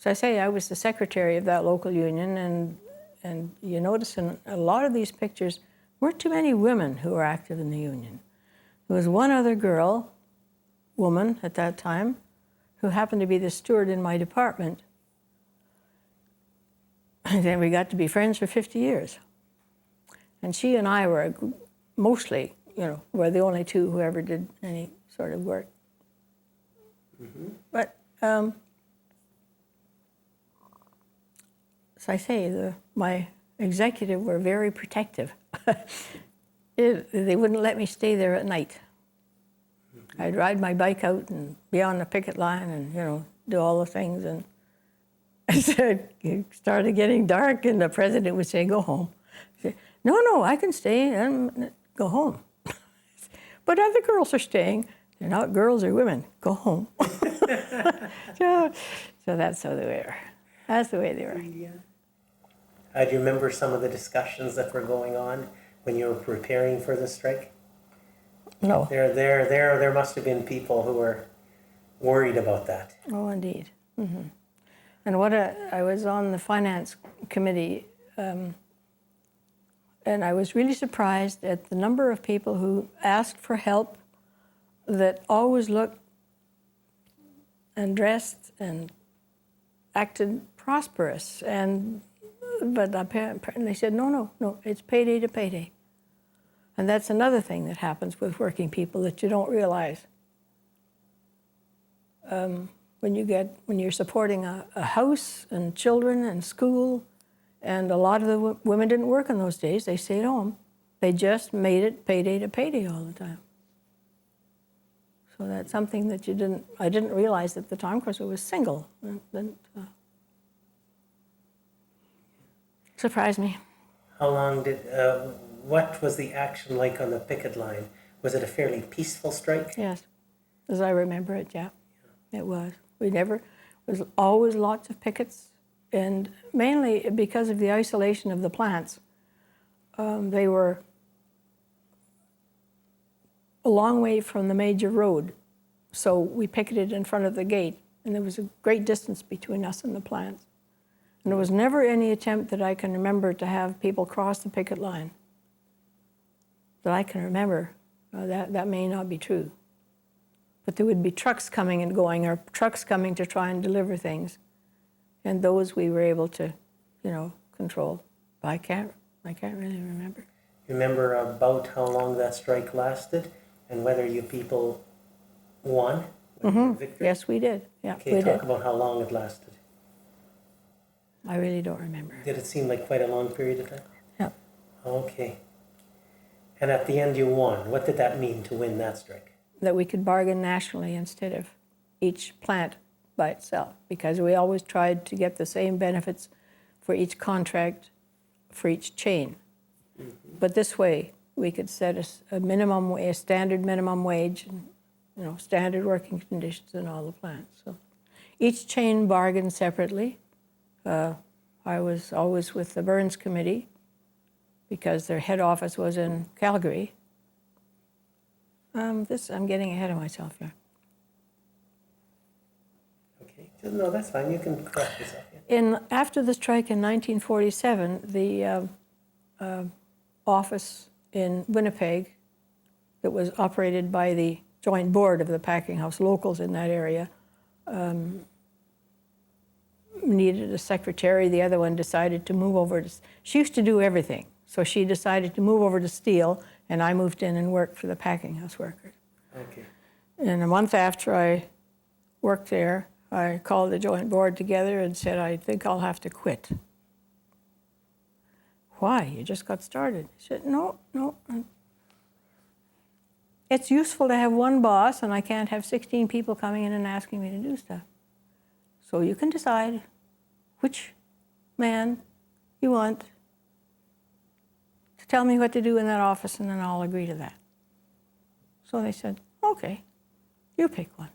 So I say I was the secretary of that local union, and you notice in a lot of these pictures, weren't too many women who were active in the union. There was one other woman at that time, who happened to be the steward in my department. And then we got to be friends for 50 years. And she and I were mostly, were the only two who ever did any sort of work. Mm-hmm. But, as I say, my executive were very protective. They wouldn't let me stay there at night. Mm-hmm. I'd ride my bike out and be on the picket line and, do all the things. And it started getting dark, and the president would say, "Go home." I'd say, No, I can stay and go home. But other girls are staying. They're not girls or women. Go home. So that's how they were. That's the way they were. Yeah. Do you remember some of the discussions that were going on when you were preparing for the strike? No. There must have been people who were worried about that. Oh, indeed. Mm-hmm. And I was on the finance committee, and I was really surprised at the number of people who asked for help, that always looked and dressed and acted prosperous. But apparently they said, no, it's payday to payday. And that's another thing that happens with working people that you don't realize. When you're supporting a house and children and school, and a lot of the women didn't work in those days, they stayed home. They just made it payday to payday all the time. So that's something that I didn't realize at the time, because I was single. Surprised me. How long what was the action like on the picket line? Was it a fairly peaceful strike? Yes, as I remember it, yeah. It was. Was always lots of pickets, and mainly because of the isolation of the plants. They were a long way from the major road, so we picketed in front of the gate, and there was a great distance between us and the plants. And there was never any attempt that I can remember to have people cross the picket line. That I can remember. That may not be true. But there would be trucks coming and going, or trucks coming to try and deliver things. And those we were able to, control. But I can't really remember. You remember about how long that strike lasted, and whether you people won? Mm-hmm. Yes, we did. Yeah, okay, talk about how long it lasted. I really don't remember. Did it seem like quite a long period of time? Yeah. Okay. And at the end you won. What did that mean to win that strike? That we could bargain nationally instead of each plant by itself, because we always tried to get the same benefits for each contract, for each chain. Mm-hmm. But this way, we could set a standard minimum wage, and standard working conditions in all the plants. So each chain bargained separately. I was always with the Burns Committee, because their head office was in Calgary. I'm getting ahead of myself here. Okay, no, that's fine. You can correct yourself. Yeah. After the strike in 1947, the office in Winnipeg, that was operated by the joint board of the Packinghouse locals in that area, needed a secretary. The other one decided to move over to. She used to do everything, so she decided to move over to steel. And I moved in and worked for the Packinghouse workers. Okay. And a month after I worked there, I called the joint board together and said, "I think I'll have to quit." "Why? You just got started." I said, No. It's useful to have one boss, and I can't have 16 people coming in and asking me to do stuff. So you can decide which man you want to tell me what to do in that office, and then I'll agree to that. So they said, "Okay, you pick one."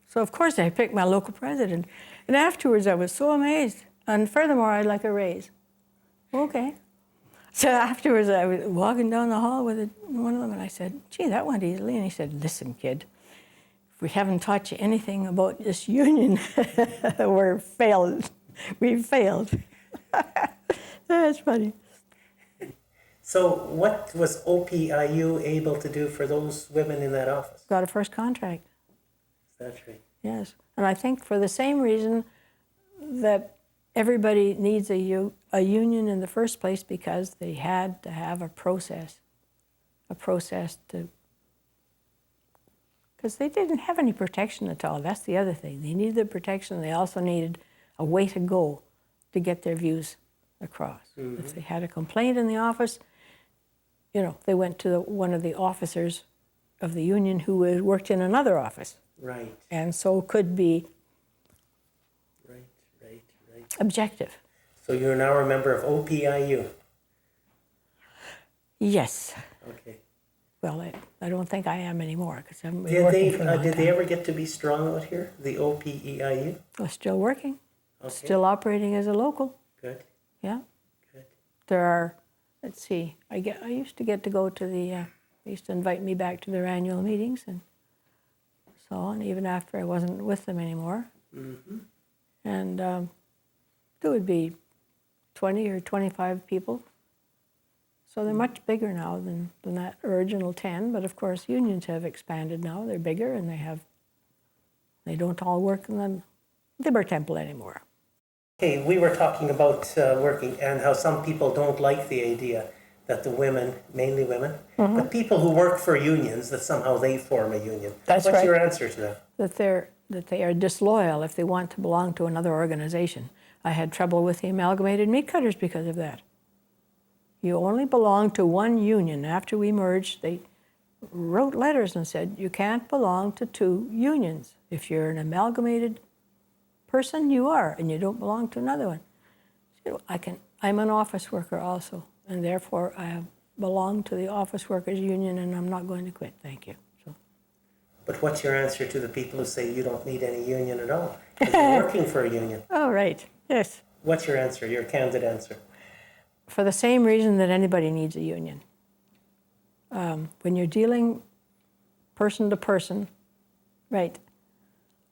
So of course I picked my local president. And afterwards I was so amazed. And furthermore, I'd like a raise. Okay. So afterwards I was walking down the hall with one of them, and I said, "Gee, that went easily." And he said, "Listen, kid, if we haven't taught you anything about this union, we're failed. We've failed. That's funny. So what was OPEIU able to do for those women in that office? Got a first contract. That's right. Yes. And I think for the same reason that everybody needs a union in the first place, because they had to have a process to, because they didn't have any protection at all. That's the other thing. They needed the protection. They also needed a way to go to get their views across. Mm-hmm. If they had a complaint in the office, you know, they went to one of the officers of the union who had worked in another office. Right. And so could be objective. So you're now a member of OPEIU? Yes. Okay. Well, I don't think I am anymore, because I haven't been working for a long time. Did they ever get to be strong out here, the OPEIU? We're still working. Okay. Still operating as a local. Good. Yeah. Good. There are, let's see, I used to get to go to they used to invite me back to their annual meetings and so on, even after I wasn't with them anymore. Mm-hmm. And there would be 20 or 25 people. So they're much bigger now than that original 10, but of course unions have expanded now. They're bigger, and they don't all work in the Labor Temple anymore. Okay, we were talking about working and how some people don't like the idea that the women, mainly women, mm-hmm. but people who work for unions, that somehow they form a union. That's What's right. your answer to that? That they are disloyal if they want to belong to another organization. I had trouble with the amalgamated meat cutters because of that. You only belong to one union. After we merged, they wrote letters and said, you can't belong to two unions. If you're an amalgamated person, you are, and you don't belong to another one. So I'm an office worker also, and therefore I belong to the office workers union, and I'm not going to quit. Thank you. So. But what's your answer to the people who say you don't need any union at all? Because you're working for a union. Oh, right. Yes. What's your answer, your candid answer? For the same reason that anybody needs a union. When you're dealing person to person, right,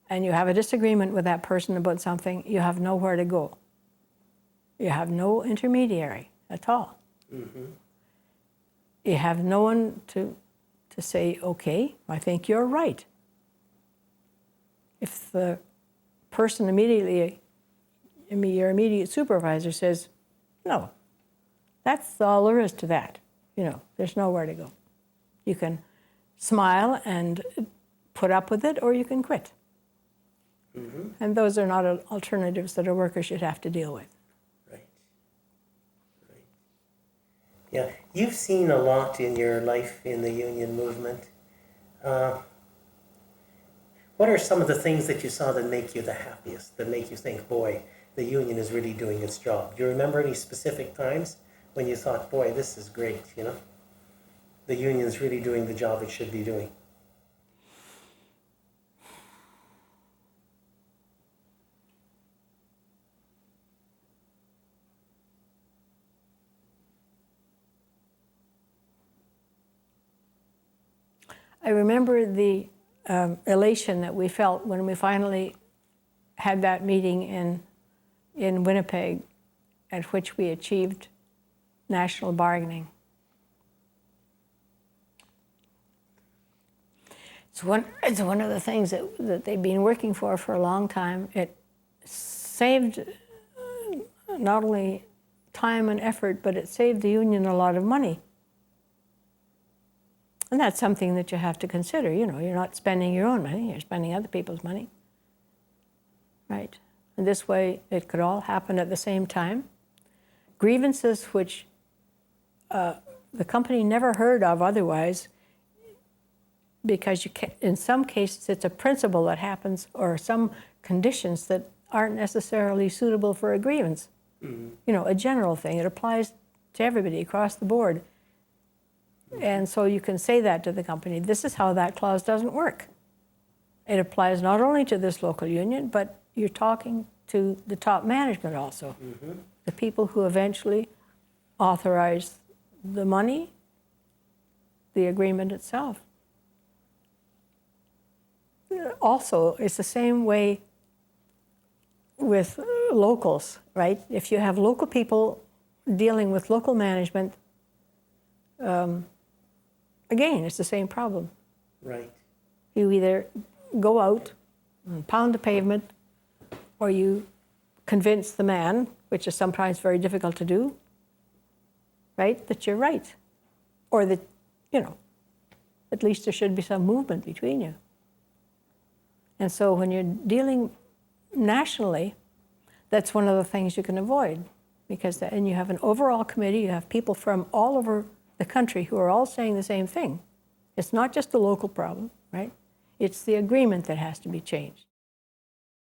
and you have a disagreement with that person about something, you have nowhere to go. You have no intermediary at all. Mm-hmm. You have no one to say, okay, I think you're right. If the person immediately, your immediate supervisor says, no, that's all there is to that. You know, there's nowhere to go. You can smile and put up with it, or you can quit. Mm-hmm. And those are not alternatives that a worker should have to deal with. Right. Right. Yeah, you've seen a lot in your life in the union movement. What are some of the things that you saw that make you the happiest, that make you think, boy, the union is really doing its job? Do you remember any specific times when you thought, boy, this is great, you know? The union's really doing the job it should be doing. I remember the elation that we felt when we finally had that meeting in Winnipeg, at which we achieved national bargaining. It's one of the things that they've been working for a long time. It saved not only time and effort, but it saved the union a lot of money. And that's something that you have to consider. You know, you're not spending your own money, you're spending other people's money. Right? And this way, it could all happen at the same time. Grievances which the company never heard of otherwise, because in some cases it's a principle that happens, or some conditions that aren't necessarily suitable for a grievance. Mm-hmm. You know, a general thing. It applies to everybody across the board. And so you can say that to the company. This is how that clause doesn't work. It applies not only to this local union, but you're talking to the top management also. Mm-hmm. The people who eventually authorize the money, the agreement itself. also, it's the same way with locals, right? If you have local people dealing with local management, again, it's the same problem. Right. You either go out and pound the pavement, or you convince the man, which is sometimes very difficult to do, right, that you're right. Or that, you know, at least there should be some movement between you. And so when you're dealing nationally, that's one of the things you can avoid. Because and you have an overall committee, you have people from all over the country who are all saying the same thing. It's not just a local problem, right? It's the agreement that has to be changed.